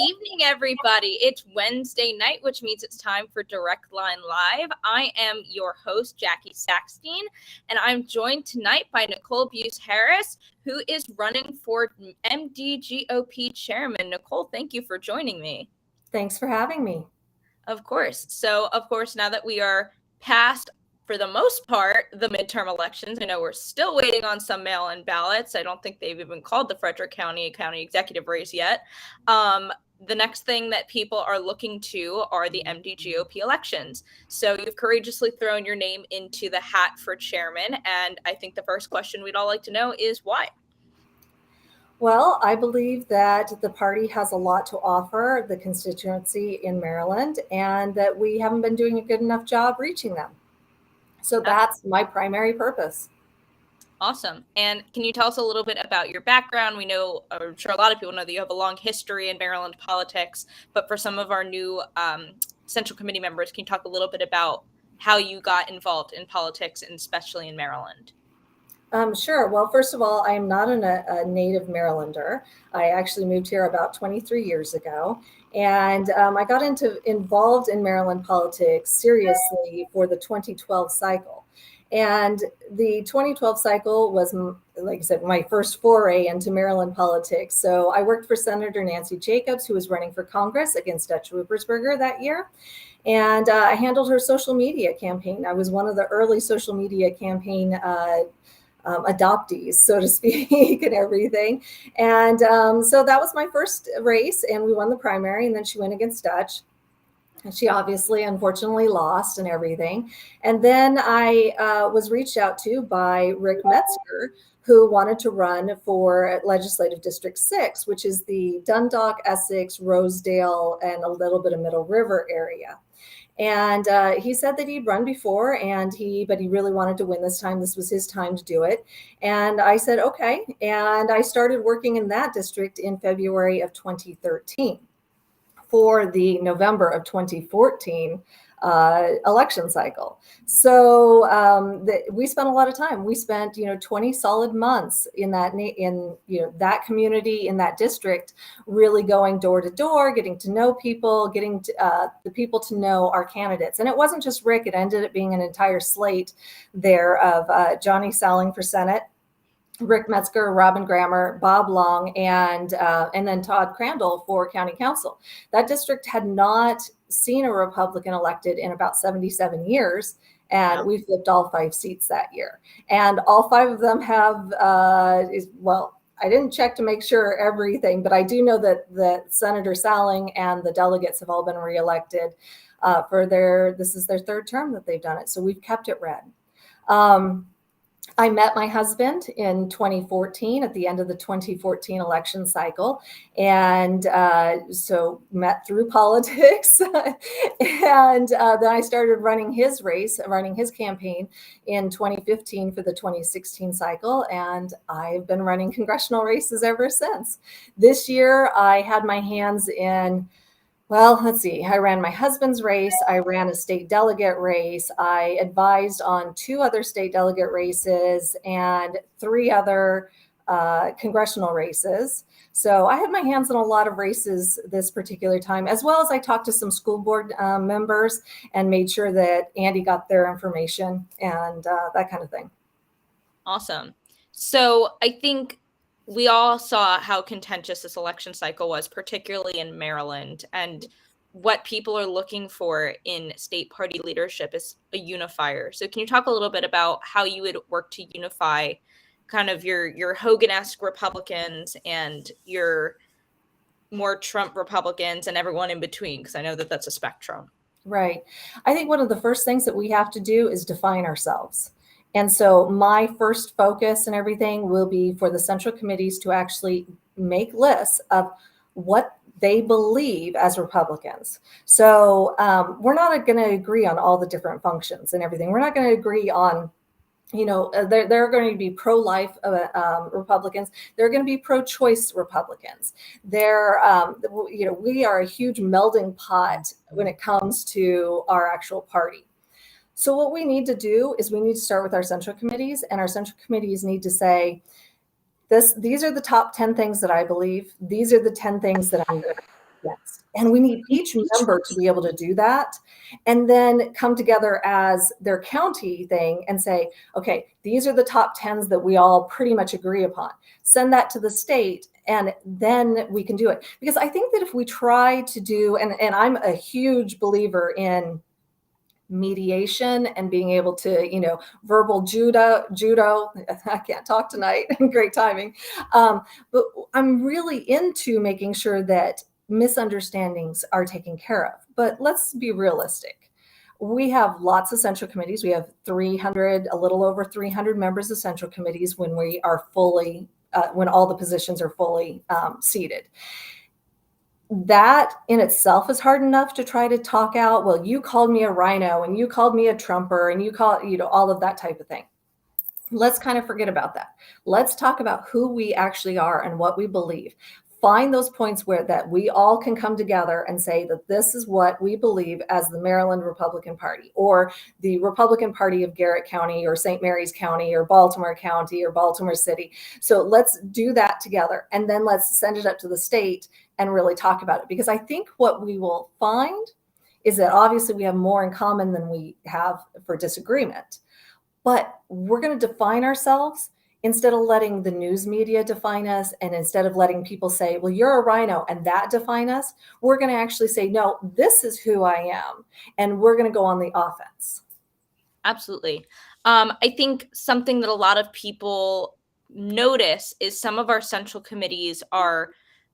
evening, everybody. It's Wednesday night, which means it's time for Direct Line Live. I am your host, Jackie Saxtein, and I'm joined tonight by Nicole Buse-Harris, who is running for MDGOP chairman. Nicole, thank you for joining me. Thanks for having me. Of course. So, now that we are past, for the most part, the midterm elections, I know we're still waiting on some mail-in ballots. I don't think they've even called the Frederick County executive race yet. The next thing that people are looking to are the MDGOP elections. So you've courageously thrown your name into the hat for chairman. And I think the first question we'd all like to know is why? Well, I believe that the party has a lot to offer the constituency in Maryland and that we haven't been doing a good enough job reaching them. So that's my primary purpose. Awesome. And can you tell us a little bit about your background? We know, I'm sure a lot of people know that you have a long history in Maryland politics, but for some of our new Central Committee members, can you talk a little bit about how you got involved in politics, and especially in Maryland? Sure. Well, first of all, I am not a native Marylander. I actually moved here about 23 years ago. And I got involved in Maryland politics seriously for the 2012 cycle. And the 2012 cycle was, like I said, my first foray into Maryland politics. So I worked for Senator Nancy Jacobs, who was running for Congress against Dutch Ruppersberger that year. And I handled her social media campaign. I was one of the early social media campaign adoptees, so to speak, and everything. And so that was my first race, and we won the primary, and then she went against Dutch. And she obviously, unfortunately, lost and everything. And then I was reached out to by Rick Metzger, who wanted to run for Legislative District 6, which is the Dundalk, Essex, Rosedale, and a little bit of Middle River area. And he said that he'd run before, but he really wanted to win this time. This was his time to do it. And I said, okay. And I started working in that district in February of 2013 for the November of 2014 election cycle. So we spent a lot of time. We spent 20 solid months in that that community, in that district, really going door to door, getting to know people, getting the people to know our candidates. And it wasn't just Rick; it ended up being an entire slate there of Johnny Salling for Senate, Rick Metzger, Robin Grammer, Bob Long, and then Todd Crandall for county council. That district had not seen a Republican elected in about 77 years, and we flipped all 5 seats that year. And all 5 of them have, I didn't check to make sure everything, but I do know that Senator Salling and the delegates have all been reelected this is their 3rd term that they've done it. So we've kept it red. I met my husband in 2014 at the end of the 2014 election cycle. And so met through politics. And then I started running his campaign in 2015 for the 2016 cycle. And I've been running congressional races ever since. This year, I had my hands in, well, let's see. I ran my husband's race. I ran a state delegate race. I advised on 2 other state delegate races and 3 other congressional races. So I had my hands in a lot of races this particular time, as well as I talked to some school board members and made sure that Andy got their information and that kind of thing. Awesome. So I think we all saw how contentious this election cycle was, particularly in Maryland, and what people are looking for in state party leadership is a unifier. So can you talk a little bit about how you would work to unify kind of your Hogan-esque Republicans and your more Trump Republicans and everyone in between? Because I know that that's a spectrum. Right. I think one of the first things that we have to do is define ourselves. And so my first focus and everything will be for the central committees to actually make lists of what they believe as Republicans. So we're not going to agree on all the different functions and everything. We're not going to agree on, there are going to be pro-life Republicans. There are going to be pro-choice Republicans. We are a huge melding pot when it comes to our actual party. So what we need to do is we need to start with our central committees, and our central committees need to say, these are the top 10 things that I believe. These are the 10 things that I'm against. And we need each member to be able to do that and then come together as their county thing and say, okay, these are the top 10s that we all pretty much agree upon. Send that to the state and then we can do it. Because I think that if we try to do, and I'm a huge believer in mediation and being able to, verbal judo, I can't talk tonight, great timing. But I'm really into making sure that misunderstandings are taken care of. But let's be realistic. We have lots of central committees. We have 300, a little over 300 members of central committees when we are fully, when all the positions are fully seated. That in itself is hard enough to try to talk out, well, you called me a rhino and you called me a Trumper and you call, all of that type of thing. Let's kind of forget about that. Let's talk about who we actually are and what we believe. Find those points where that we all can come together and say that this is what we believe as the Maryland Republican Party or the Republican Party of Garrett County or St. Mary's County or Baltimore County or Baltimore City. So let's do that together and then let's send it up to the state and really talk about it. Because I think what we will find is that obviously we have more in common than we have for disagreement, but we're going to define ourselves instead of letting the news media define us, and instead of letting people say, well, you're a rhino and that define us, we're going to actually say, no, this is who I am. And we're going to go on the offense. Absolutely. I think something that a lot of people notice is some of our central committees are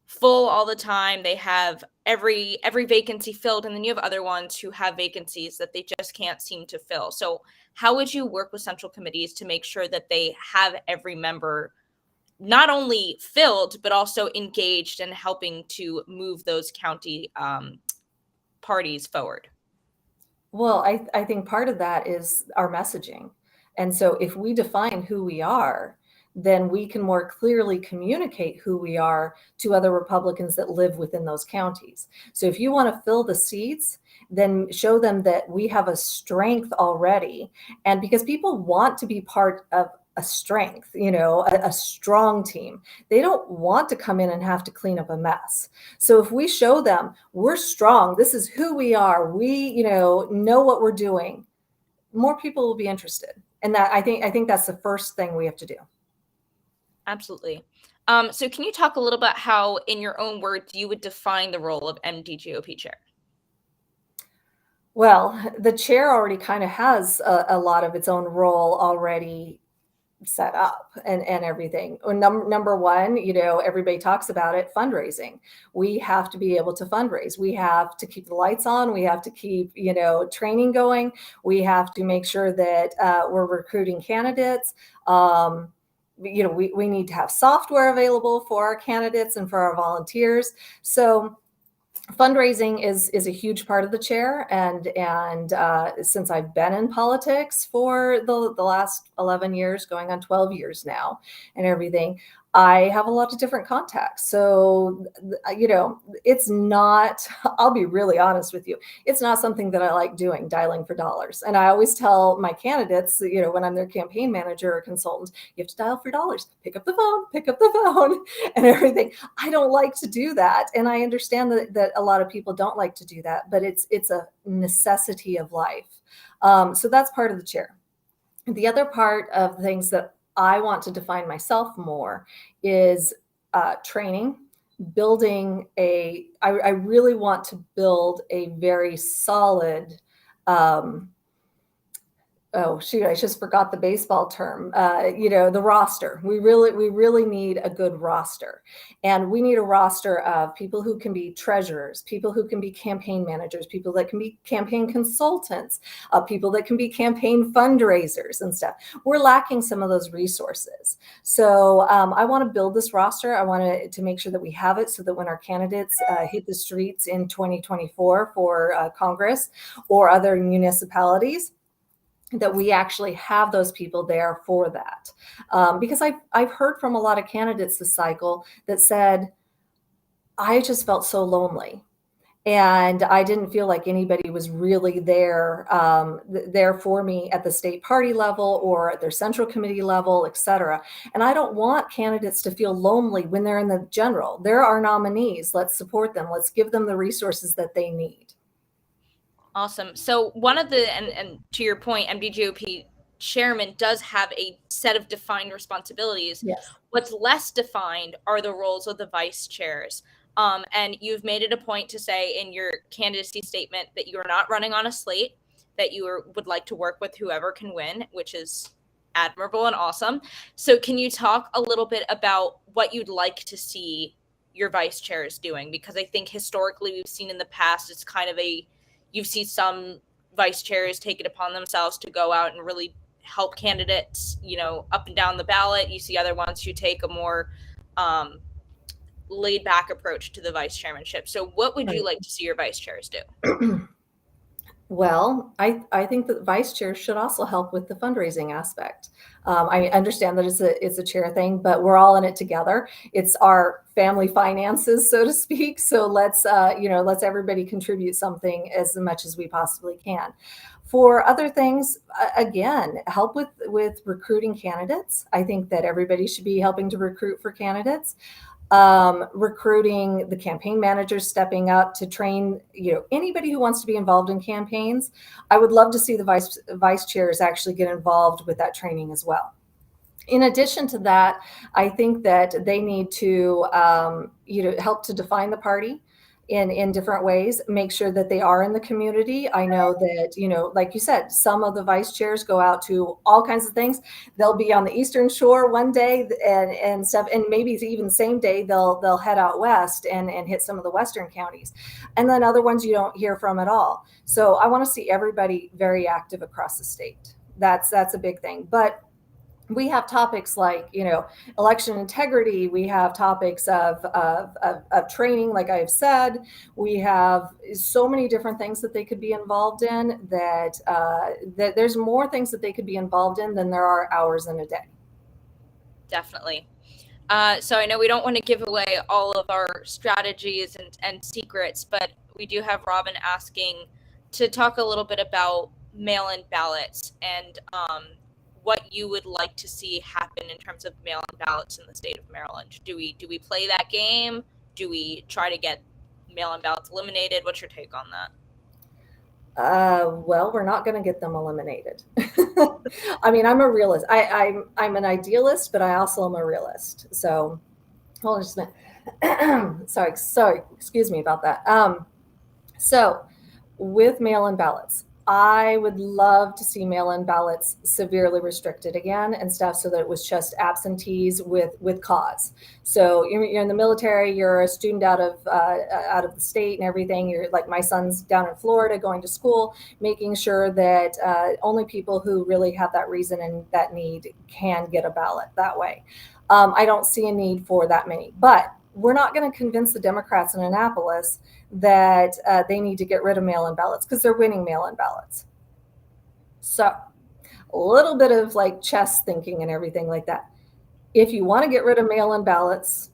full all the time. They have every vacancy filled, and then you have other ones who have vacancies that they just can't seem to fill. So how would you work with central committees to make sure that they have every member not only filled, but also engaged in helping to move those county parties forward? Well, I think part of that is our messaging. And so if we define who we are, then we can more clearly communicate who we are to other Republicans that live within those counties. So if you want to fill the seats, then show them that we have a strength already. And because people want to be part of a strength, a strong team. They don't want to come in and have to clean up a mess. So if we show them we're strong, this is who we are, we, know what we're doing, more people will be interested. And that I think that's the first thing we have to do. Absolutely. So can you talk a little bit how, in your own words, you would define the role of MDGOP chair? Well, the chair already kind of has a lot of its own role already set up and everything. Number one, everybody talks about it, fundraising. We have to be able to fundraise. We have to keep the lights on. We have to keep, training going. We have to make sure that we're recruiting candidates. We need to have software available for our candidates and for our volunteers. So fundraising is a huge part of the chair. And since I've been in politics for the last 11 years, going on 12 years now and everything, I have a lot of different contacts. So, it's not, I'll be really honest with you, it's not something that I like doing, dialing for dollars. And I always tell my candidates, when I'm their campaign manager or consultant, you have to dial for dollars, pick up the phone and everything. I don't like to do that. And I understand that a lot of people don't like to do that, but it's a necessity of life. So that's part of the chair. The other part of things that I want to define myself more is training, building I really want to build a very solid, oh shoot, I just forgot the baseball term, the roster. We really need a good roster. And we need a roster of people who can be treasurers, people who can be campaign managers, people that can be campaign consultants, people that can be campaign fundraisers and stuff. We're lacking some of those resources. So I want to build this roster. I want to make sure that we have it so that when our candidates hit the streets in 2024 for Congress or other municipalities, that we actually have those people there for that. Because I've heard from a lot of candidates this cycle that said, I just felt so lonely. And I didn't feel like anybody was really there there for me at the state party level or at their central committee level, et cetera. And I don't want candidates to feel lonely when they're in the general. They're our nominees. Let's support them. Let's give them the resources that they need. Awesome. So one of the, and to your point, MDGOP chairman does have a set of defined responsibilities. Yes. What's less defined are the roles of the vice chairs. And you've made it a point to say in your candidacy statement that you are not running on a slate, that you would like to work with whoever can win, which is admirable and awesome. So can you talk a little bit about what you'd like to see your vice chairs doing? Because I think historically we've seen in the past, it's kind of you've seen some vice chairs take it upon themselves to go out and really help candidates, up and down the ballot. You see other ones who take a more laid back approach to the vice chairmanship. So what would you like to see your vice chairs do? Well, I think that vice chairs should also help with the fundraising aspect. I understand that it's a chair thing, but we're all in it together. It's our family finances, so to speak. So let's everybody contribute something as much as we possibly can. For other things, again, help with recruiting candidates. I think that everybody should be helping to recruit for candidates. Recruiting the campaign managers, stepping up to train, anybody who wants to be involved in campaigns. I would love to see the vice chairs actually get involved with that training as well. In addition to that, I think that they need to, help to define the party in different ways, make sure that they are in the community. I know that, like you said, some of the vice chairs go out to all kinds of things. They'll be on the Eastern Shore one day and stuff, and maybe even same day they'll head out west and hit some of the Western counties. And then other ones you don't hear from at all. So I want to see everybody very active across the state. That's a big thing. But we have topics like, election integrity. We have topics of training, like I've said. We have so many different things that they could be involved in that there's more things that they could be involved in than there are hours in a day. Definitely. So I know we don't want to give away all of our strategies and secrets, but we do have Robin asking to talk a little bit about mail-in ballots and what you would like to see happen in terms of mail-in ballots in the state of Maryland. Do we play that game? Do we try to get mail-in ballots eliminated? What's your take on that? Well, we're not going to get them eliminated. I mean, I'm a realist. I'm an idealist, but I also am a realist. So, hold on just a minute. sorry. Excuse me about that. So, with mail-in ballots, I would love to see mail-in ballots severely restricted again and stuff, so that it was just absentees with cause. So you're in the military, you're a student out of the state and everything. You're like, my son's down in Florida going to school, making sure that only people who really have that reason and that need can get a ballot that way. I don't see a need for that many, but we're not going to convince the Democrats in Annapolis that they need to get rid of mail-in ballots, because they're winning mail-in ballots. So a little bit of like chess thinking and everything like that. If you want to get rid of mail-in ballots,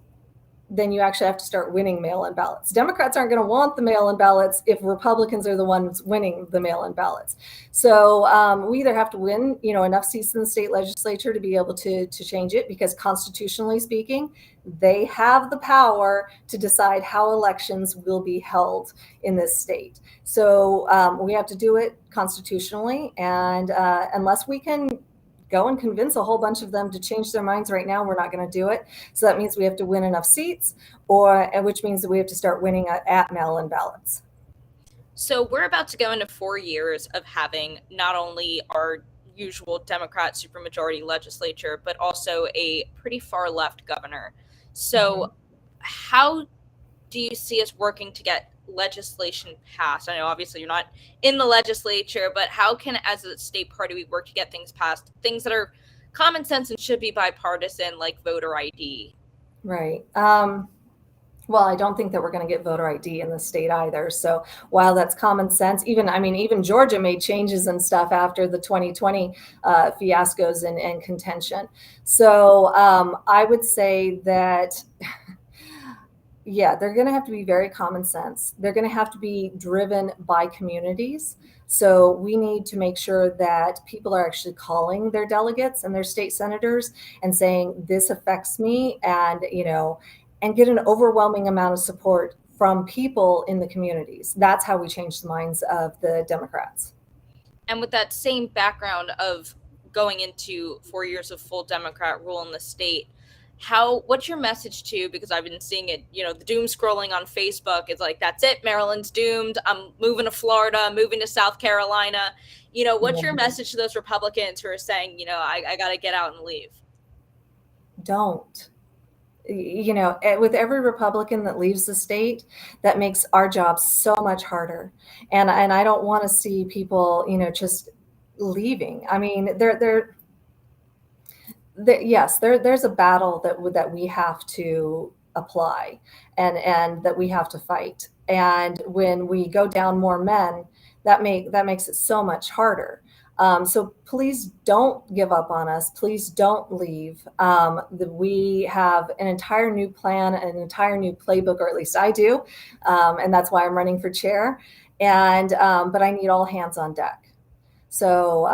then you actually have to start winning mail-in ballots. Democrats aren't going to want the mail-in ballots if Republicans are the ones winning the mail-in ballots. So we either have to win, enough seats in the state legislature to be able to change it, because constitutionally speaking, they have the power to decide how elections will be held in this state. So we have to do it constitutionally, and unless we can go and convince a whole bunch of them to change their minds right now, we're not going to do it. So that means we have to win enough seats, which means that we have to start winning at mail-in ballots. So we're about to go into 4 years of having not only our usual Democrat supermajority legislature, but also a pretty far left governor. So how do you see us working to get legislation passed? I know obviously you're not in the legislature, but how can, as a state party, we work to get things passed, things that are common sense and should be bipartisan, like voter ID? Right. Well, I don't think that we're going to get voter ID in the state either. So while that's common sense, even Georgia made changes and stuff after the 2020 fiascos and contention. So I would say that yeah, they're going to have to be very common sense. They're going to have to be driven by communities. So we need to make sure that people are actually calling their delegates and their state senators and saying, this affects me, and, and get an overwhelming amount of support from people in the communities. That's how we change the minds of the Democrats. And with that same background of going into 4 years of full Democrat rule in the state, what's your message to, because I've been seeing it, the doom scrolling on Facebook is like, that's it, Maryland's doomed, I'm moving to Florida, moving to South Carolina. What's your message to those Republicans who are saying, I got to get out and leave? Don't. With every Republican that leaves the state, that makes our job so much harder. And I don't want to see people, just leaving. I mean, yes, there's a battle that we have to apply and that we have to fight. And when we go down more men, that makes it so much harder. So please don't give up on us. Please don't leave. We have an entire new plan, an entire new playbook, or at least I do. And that's why I'm running for chair. But I need all hands on deck. So,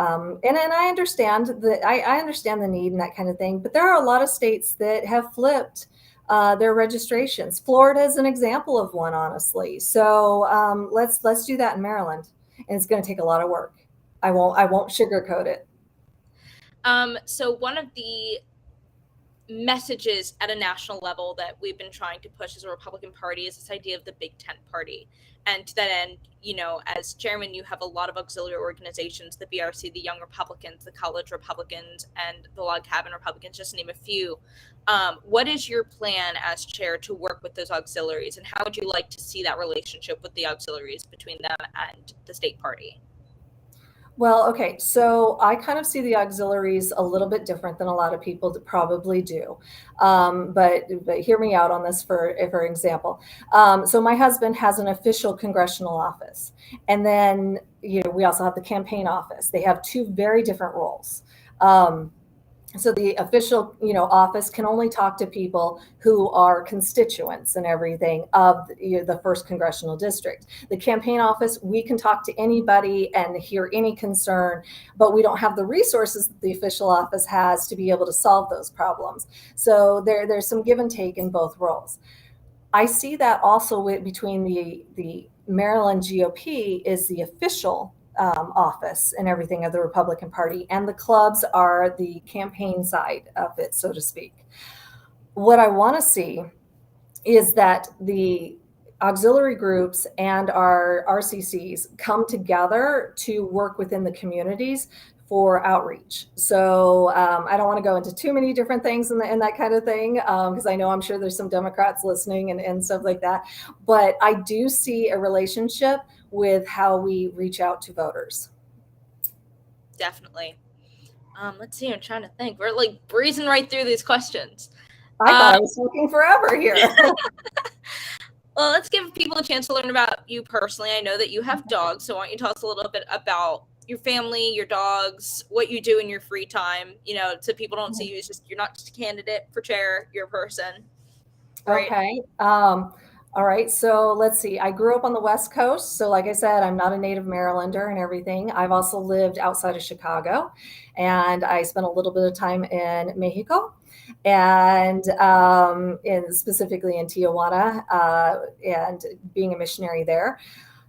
and I understand that I understand the need and that kind of thing, but there are a lot of states that have flipped their registrations. Florida is an example of one, honestly. So let's do that in Maryland, and it's going to take a lot of work. I won't sugarcoat it. So one of the messages at a national level that we've been trying to push as a Republican Party is this idea of the Big Tent Party. And to that end, as chairman, you have a lot of auxiliary organizations, the BRC, the Young Republicans, the College Republicans, and the Log Cabin Republicans, just to name a few. What is your plan as chair to work with those auxiliaries, and how would you like to see that relationship with the auxiliaries between them and the state party? Well, okay, so I kind of see the auxiliaries a little bit different than a lot of people probably do. But hear me out on this for example. So my husband has an official congressional office. And then, we also have the campaign office. They have two very different roles. So the official, office can only talk to people who are constituents and everything of the first congressional district. The campaign office, we can talk to anybody and hear any concern, but we don't have the resources that the official office has to be able to solve those problems. So there's some give and take in both roles. I see that also between the Maryland GOP is the official office and everything of the Republican Party, and the clubs are the campaign side of it, so to speak. What I want to see is that the auxiliary groups and our RCCs come together to work within the communities for outreach. So I don't want to go into too many different things and that kind of thing, because I'm sure there's some Democrats listening and stuff like that. But I do see a relationship with how we reach out to voters. Definitely. Let's see, I'm trying to think. We're like breezing right through these questions. I thought I was talking forever here. Well, let's give people a chance to learn about you personally. I know that you have dogs, so why don't you tell us a little bit about your family, your dogs, what you do in your free time, so people don't see you as you're not just a candidate for chair, you're a person. Right? Okay. All right. So let's see. I grew up on the West Coast. So like I said, I'm not a native Marylander and everything. I've also lived outside of Chicago, and I spent a little bit of time in Mexico, and specifically in Tijuana, and being a missionary there.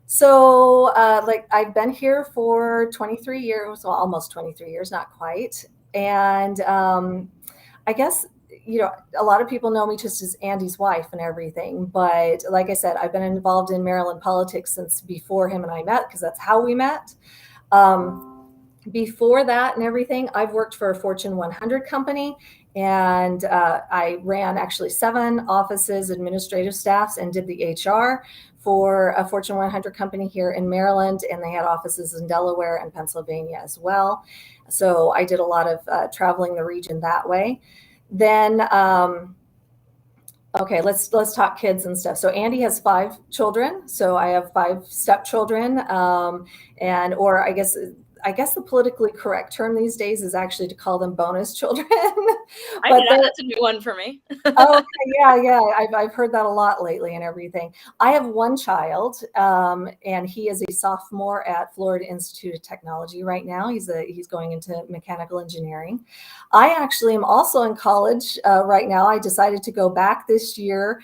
So I've been here for 23 years, well, almost 23 years, not quite. And I guess, a lot of people know me just as Andy's wife and everything. But like I said, I've been involved in Maryland politics since before him and I met, because that's how we met. Before that and everything, I've worked for a Fortune 100 company, and I ran actually 7 offices, administrative staffs, and did the HR for a Fortune 100 company here in Maryland, and they had offices in Delaware and Pennsylvania as well. So I did a lot of traveling the region that way. Then, okay, let's talk kids and stuff. So Andy has 5 children. So I have 5 stepchildren, or I guess I guess the politically correct term these days is actually to call them bonus children. I But know that's a new one for me. oh, okay, yeah. I've heard that a lot lately and everything. I have one child, and he is a sophomore at Florida Institute of Technology right now. He's going into mechanical engineering. I actually am also in college right now. I decided to go back this year,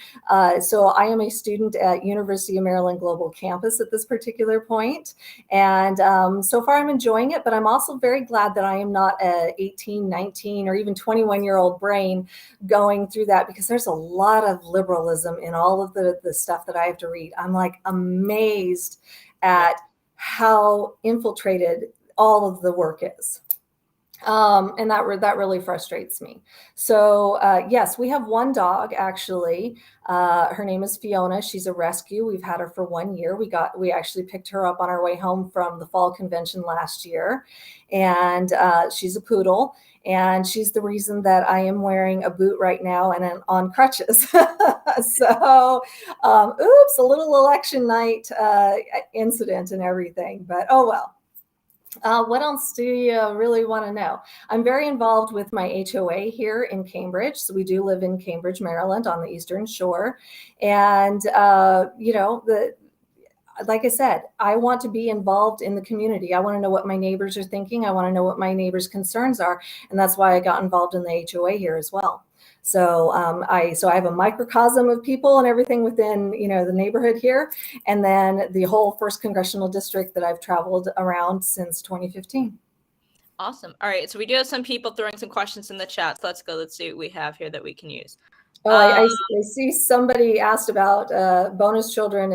so I am a student at University of Maryland Global Campus at this particular point, and so far I'm enjoying it. But I'm also very glad that I am not a 18, 19, or even 21-year-old brain going through that, because there's a lot of liberalism in all of the stuff that I have to read. I'm like amazed at how infiltrated all of the work is. And that really frustrates me. So yes, we have one dog actually. Her name is Fiona. She's a rescue. We've had her for 1 year. We actually picked her up on our way home from the fall convention last year, and she's a poodle. And she's the reason that I am wearing a boot right now and on crutches. So, oops, a little election night incident and everything. But oh well. What else do you really want to know? I'm very involved with my HOA here in Cambridge. So we do live in Cambridge, Maryland, on the Eastern Shore. And, like I said, I want to be involved in the community. I want to know what my neighbors are thinking. I want to know what my neighbors' concerns are. And that's why I got involved in the HOA here as well. So I have a microcosm of people and everything within, the neighborhood here, and then the whole first congressional district that I've traveled around since 2015. Awesome. All right. So we do have some people throwing some questions in the chat. So let's go. Let's see what we have here that we can use. Oh, I see somebody asked about bonus children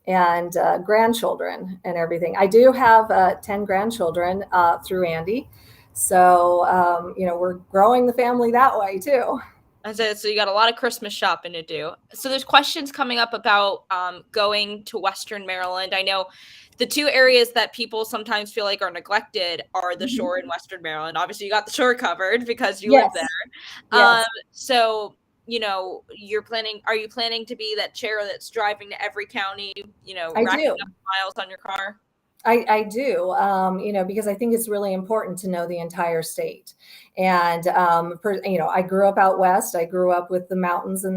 and grandchildren and everything. I do have 10 grandchildren through Andy. So, we're growing the family that way too. So you got a lot of Christmas shopping to do. So there's questions coming up about going to Western Maryland. I know the two areas that people sometimes feel like are neglected are the shore and Western Maryland. Obviously, you got the shore covered because you live there. Yes. So, are you planning to be that chair that's driving to every county, racking up miles on your car? I do, because I think it's really important to know the entire state. And, I grew up out west. I grew up with the mountains so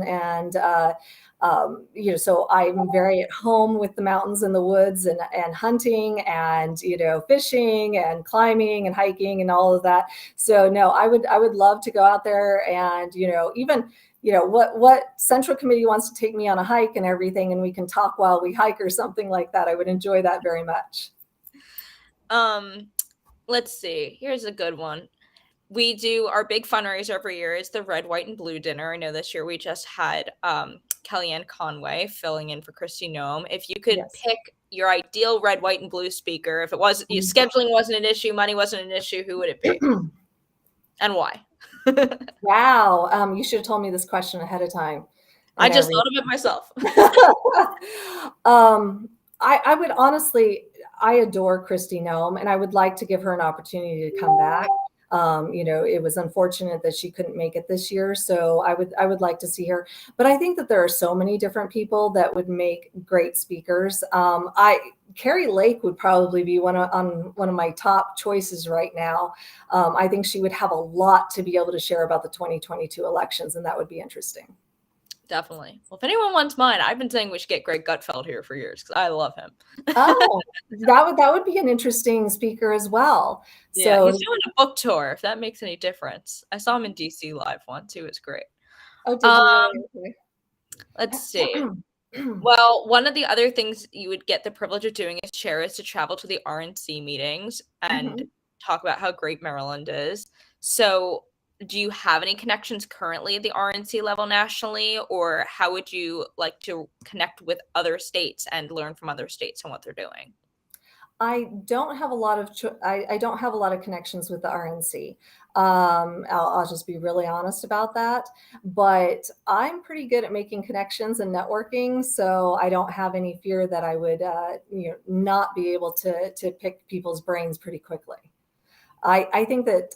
I'm very at home with the mountains and the woods and hunting and, fishing and climbing and hiking and all of that. So no, I would love to go out there and, even what central committee wants to take me on a hike and everything, and we can talk while we hike or something like that. I would enjoy that very much. Let's see. Here's a good one. We do our big fundraiser every year is the Red, White, and Blue dinner. I know this year we just had Kellyanne Conway filling in for Kristi Noem. If you could pick your ideal red, white, and blue speaker, if it wasn't scheduling wasn't an issue, money wasn't an issue, who would it be? And why? Wow. You should have told me this question ahead of time. I just thought of it myself. I would honestly, I adore Kristi Noem, and I would like to give her an opportunity to come back. It was unfortunate that she couldn't make it this year, so I would like to see her. But I think that there are so many different people that would make great speakers. Kari Lake would probably be one of my top choices right now. I think she would have a lot to be able to share about the 2022 elections, and that would be interesting. Definitely. Well, if anyone wants mine, I've been saying we should get Greg Gutfeld here for years because I love him. Oh, that would be an interesting speaker as well. Yeah, so he's doing a book tour, if that makes any difference. I saw him in DC live once. He was great. Oh, did you? Let's see. Well, one of the other things you would get the privilege of doing as chair is to travel to the RNC meetings and talk about how great Maryland is. So do you have any connections currently at the RNC level nationally, or how would you like to connect with other states and learn from other states and what they're doing? I don't have a lot of I don't have a lot of connections with the RNC. I'll just be really honest about that. But I'm pretty good at making connections and networking, so I don't have any fear that I would not be able to pick people's brains pretty quickly. I think that.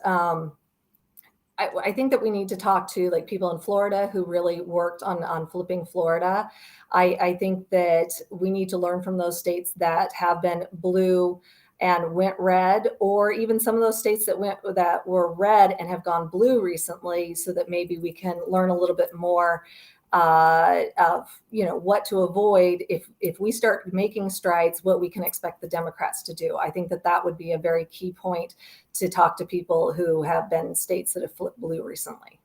I think that we need to talk to like people in Florida who really worked on flipping Florida. I think that we need to learn from those states that have been blue and went red, or even some of those states that were red and have gone blue recently, so that maybe we can learn a little bit more of what to avoid if we start making strides, what we can expect the Democrats to do. I think that would be a very key point to talk to people who have been in states that have flipped blue recently.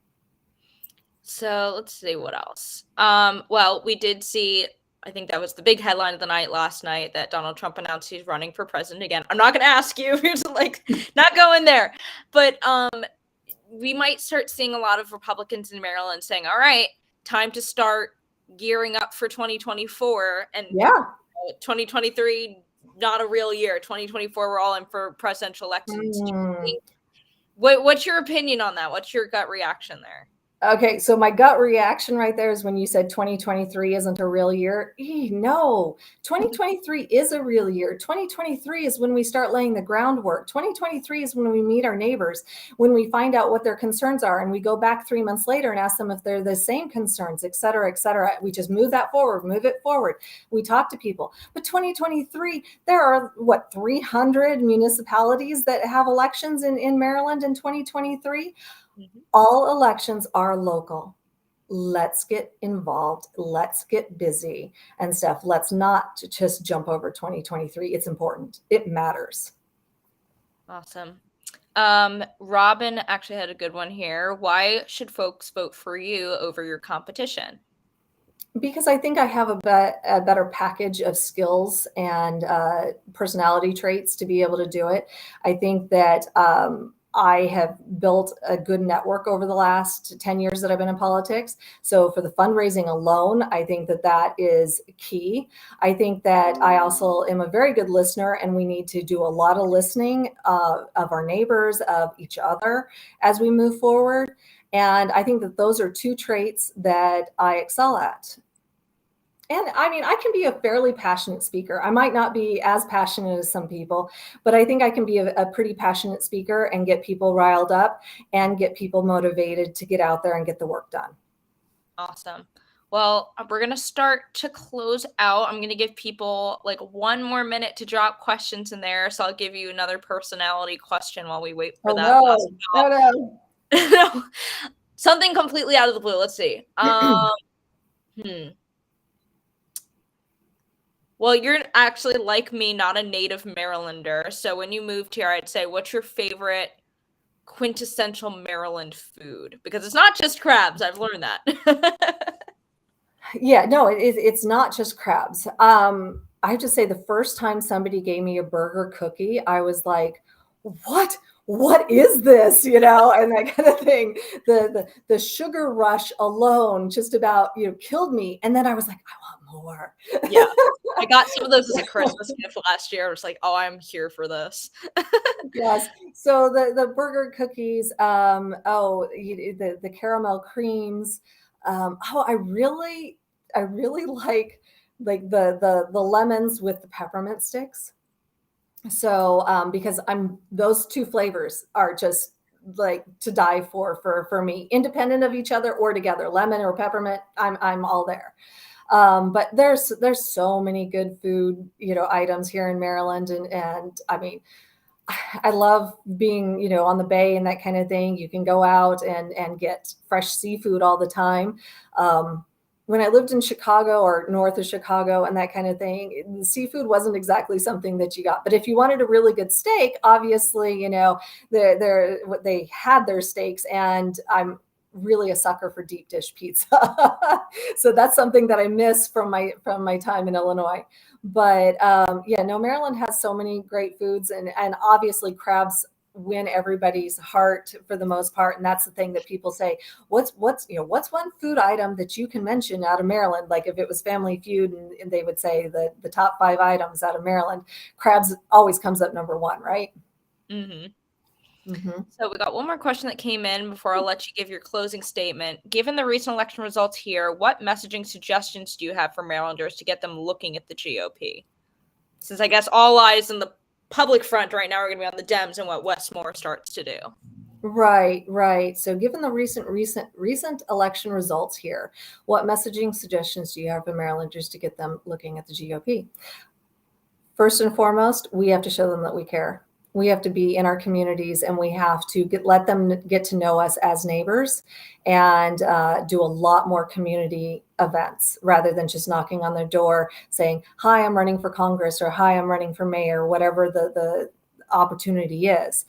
So let's see what else. Well, we did see, I think that was the big headline of the night last night, that Donald Trump announced he's running for president again. I'm not going to ask you, you're just like not going there, but we might start seeing a lot of Republicans in Maryland saying, all right, time to start gearing up for 2024, and 2023 not a real year. 2024 we're all in for presidential elections. What's your opinion on that? What's your gut reaction there? Okay, so my gut reaction right there is when you said 2023 isn't a real year. No, 2023 is a real year. 2023 is when we start laying the groundwork. 2023 is when we meet our neighbors, when we find out what their concerns are, and we go back 3 months later and ask them if they're the same concerns, et cetera, et cetera. We just move that forward, move it forward. We talk to people. But 2023, there are, 300 municipalities that have elections in Maryland in 2023? All elections are local. Let's get involved. Let's get busy and stuff. Let's not just jump over 2023. It's important. It matters. Awesome. Robin actually had a good one here. Why should folks vote for you over your competition? Because I think I have a better package of skills and personality traits to be able to do it. I think that I have built a good network over the last 10 years that I've been in politics. So for the fundraising alone, I think that is key. I think that I also am a very good listener, and we need to do a lot of listening of our neighbors, of each other as we move forward. And I think that those are two traits that I excel at. And I mean, I can be a fairly passionate speaker. I might not be as passionate as some people, but I think I can be a pretty passionate speaker and get people riled up and get people motivated to get out there and get the work done. Awesome. Well, we're going to start to close out. I'm going to give people like 1 more minute to drop questions in there. So I'll give you another personality question while we wait for that. No. Something completely out of the blue. Let's see. Well, you're actually, like me, not a native Marylander. So when you moved here, I'd say, what's your favorite quintessential Maryland food? Because it's not just crabs. I've learned that. Yeah, no, it's not just crabs. I have to say, the first time somebody gave me a burger cookie, I was like, what is this, and that kind of thing. The sugar rush alone just about killed me, and then I was like, I want more. Yeah, I got some of those as a Christmas gift last year. I was like, oh, I'm here for this. Yes. So the burger cookies, the caramel creams. I really like the lemons with the peppermint sticks. So because those two flavors are just like to die for me, independent of each other or together, lemon or peppermint, I'm all there. But there's so many good food, items here in Maryland. And I mean, I love being, on the bay and that kind of thing. You can go out and get fresh seafood all the time. When I lived in Chicago or north of Chicago and that kind of thing, seafood wasn't exactly something that you got. But if you wanted a really good steak, obviously, they had their steaks, and I'm really a sucker for deep dish pizza. So that's something that I miss from my time in Illinois. But Maryland has so many great foods, and obviously crabs win everybody's heart for the most part. And that's the thing that people say, what's one food item that you can mention out of Maryland? Like if it was Family Feud and they would say the top 5 items out of Maryland, crabs always comes up number 1, right? So we got one more question that came in before I'll let you give your closing statement. Given the recent election results here, what messaging suggestions do you have for Marylanders to get them looking at the GOP? Since I guess all eyes in the public front right now are going to be on the Dems and what Wes Moore starts to do. Right. So given the recent election results here, what messaging suggestions do you have for Marylanders to get them looking at the GOP? First and foremost, we have to show them that we care. We have to be in our communities, and we have to let them get to know us as neighbors, and do a lot more community events rather than just knocking on their door saying, hi, I'm running for Congress, or hi, I'm running for mayor, whatever the opportunity is.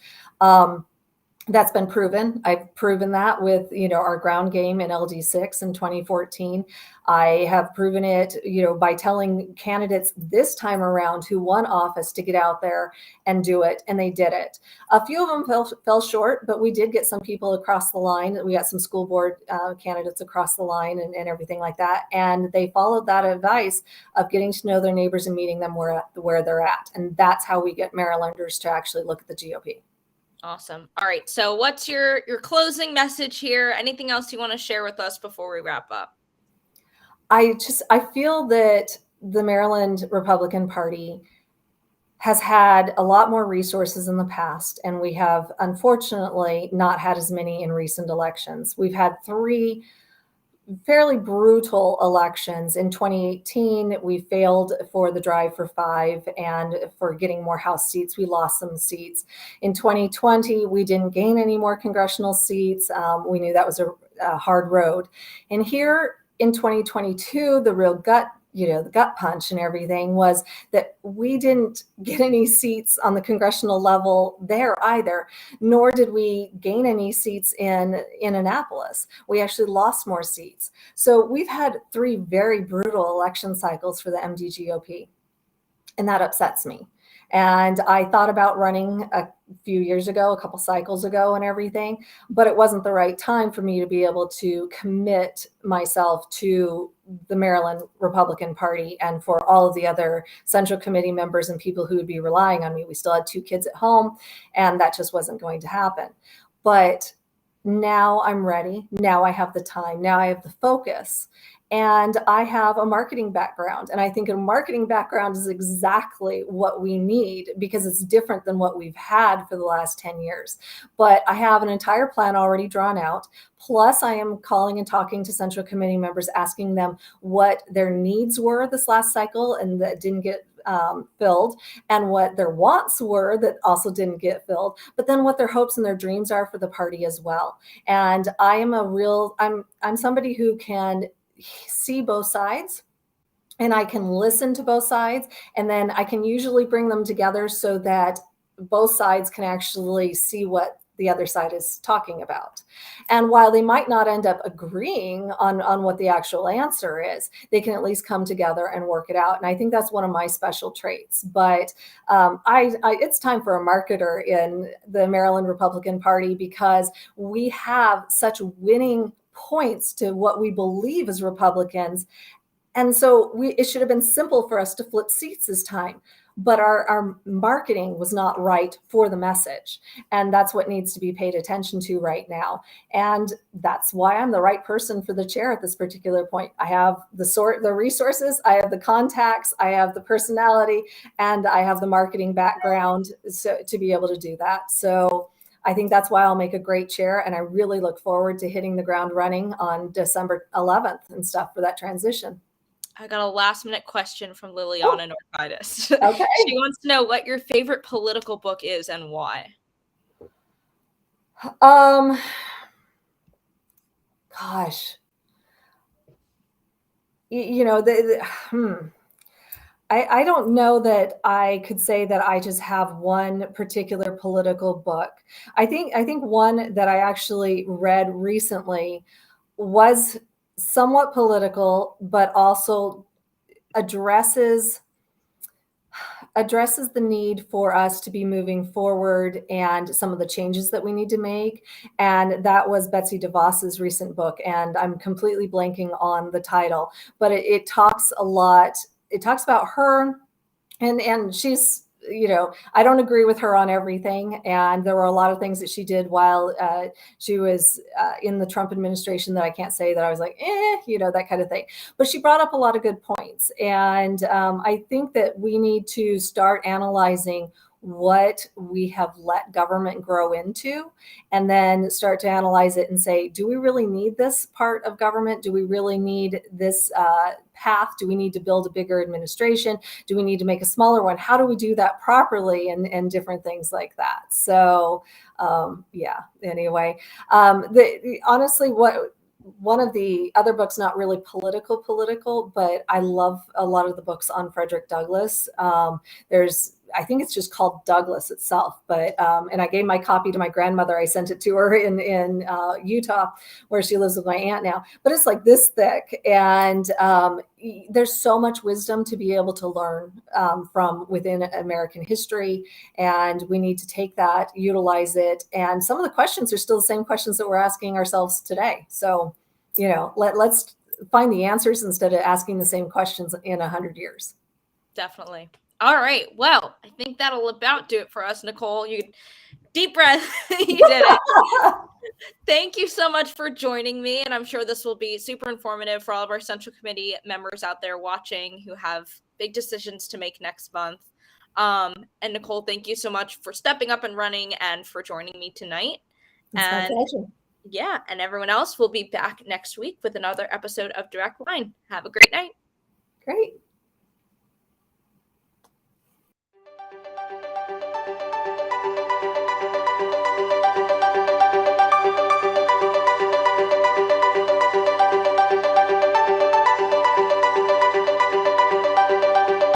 That's been proven. I've proven that with, our ground game in LD6 in 2014. I have proven it, by telling candidates this time around who won office to get out there and do it, and they did it. A few of them fell short, but we did get some people across the line. We got some school board candidates across the line and everything like that, and they followed that advice of getting to know their neighbors and meeting them where they're at, and that's how we get Marylanders to actually look at the GOP. Awesome. All right. So what's your closing message here? Anything else you want to share with us before we wrap up? I feel that the Maryland Republican Party has had a lot more resources in the past, and we have unfortunately not had as many in recent elections. We've had 3 fairly brutal elections. In 2018, we failed for the drive for 5, and for getting more House seats, we lost some seats. In 2020, we didn't gain any more congressional seats. We knew that was a hard road. And here in 2022, the real the gut punch and everything was that we didn't get any seats on the congressional level there either, nor did we gain any seats in Annapolis. We actually lost more seats. So we've had 3 very brutal election cycles for the MDGOP, and that upsets me. And I thought about running a few years ago, a couple cycles ago and everything, but it wasn't the right time for me to be able to commit myself to the Maryland Republican Party and for all of the other Central Committee members and people who would be relying on me. We still had 2 kids at home, and that just wasn't going to happen. But now I'm ready. Now I have the time. Now I have the focus. And I have a marketing background. And I think a marketing background is exactly what we need, because it's different than what we've had for the last 10 years. But I have an entire plan already drawn out. Plus, I am calling and talking to Central Committee members, asking them what their needs were this last cycle and that didn't get filled, and what their wants were that also didn't get filled, but then what their hopes and their dreams are for the party as well. And I am I'm somebody who can see both sides, and I can listen to both sides, and then I can usually bring them together so that both sides can actually see what the other side is talking about. And while they might not end up agreeing on what the actual answer is, they can at least come together and work it out. And I think that's one of my special traits. But it's time for a marketer in the Maryland Republican Party, because we have such winning points to what we believe as Republicans. And so it should have been simple for us to flip seats this time. But our marketing was not right for the message. And that's what needs to be paid attention to right now. And that's why I'm the right person for the chair at this particular point. I have the resources, I have the contacts, I have the personality, and I have the marketing background to be able to do that. So I think that's why I'll make a great chair. And I really look forward to hitting the ground running on December 11th and stuff for that transition. I got a last minute question from Liliana Northidis. Okay. She wants to know what your favorite political book is and why. Gosh, I don't know that I could say that I just have one particular political book. I think one that I actually read recently was somewhat political, but also addresses the need for us to be moving forward and some of the changes that we need to make. And that was Betsy DeVos's recent book. And I'm completely blanking on the title, but it talks a lot. It talks about her, and she's, I don't agree with her on everything. And there were a lot of things that she did while she was in the Trump administration that I can't say that I was like, that kind of thing. But she brought up a lot of good points. And I think that we need to start analyzing what we have let government grow into, and then start to analyze it and say, do we really need this part of government? Do we really need this path? Do we need to build a bigger administration? Do we need to make a smaller one? How do we do that properly? And different things like that. So anyway, honestly, one of the other books, not really political, but I love a lot of the books on Frederick Douglass. I think it's just called Douglass itself, but and I gave my copy to my grandmother. I sent it to her in Utah, where she lives with my aunt now. But it's like this thick, and there's so much wisdom to be able to learn from within American history, and we need to take that, utilize it. And some of the questions are still the same questions that we're asking ourselves today. So, let's find the answers instead of asking the same questions in 100 years. Definitely. All right. Well, I think that'll about do it for us, Nicole. You deep breath. You did it. Thank you so much for joining me. And I'm sure this will be super informative for all of our Central Committee members out there watching who have big decisions to make next month. And Nicole, thank you so much for stepping up and running and for joining me tonight. It's my pleasure. Yeah. And everyone else will be back next week with another episode of Direct Line. Have a great night. Great.